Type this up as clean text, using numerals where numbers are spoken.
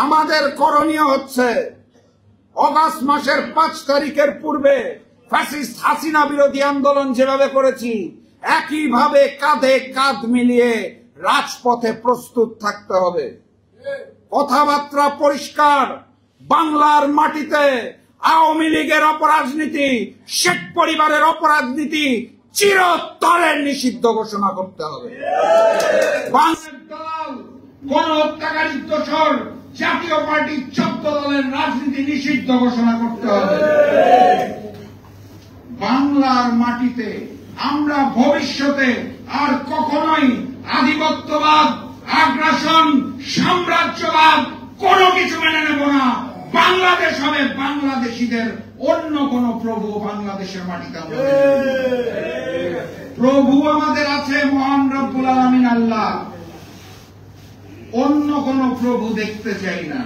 আমাদের করণীয় হচ্ছে অগাস্ট মাসের 5 তারিখের পূর্বে ফ্যাসিস্ট হাসিনা বিরোধী আন্দোলন যেভাবে করেছি একইভাবে কাঁধে কাঁধ মিলিয়ে রাজপথে প্রস্তুত থাকতে হবে। কথাবার্তা পরিষ্কার, বাংলার মাটিতে আওয়ামী লীগের অপরাজনীতি, শেখ পরিবারের অপরাজনীতি চিরতরে নিষিদ্ধ ঘোষণা করতে হবে। বাংলার দল কোন হত্যাকারীর দোষর জাতীয় পার্টির 14 দলের রাজনীতি নিষিদ্ধ ঘোষণা করতে হবে। বাংলার মাটিতে আমরা ভবিষ্যতে আর কখনোই আধিপত্যবাদ, আগ্রাসন, সাম্রাজ্যবাদ কোনো কিছু মেনে নেব না। বাংলাদেশ হবে বাংলাদেশিদের, অন্য কোন প্রভু বাংলাদেশের মাটিতে আমরা প্রভু আমাদের আছে মহান রব্বুল আলামিন আল্লাহ, অন্য কোন প্রভু দেখতে চাই না।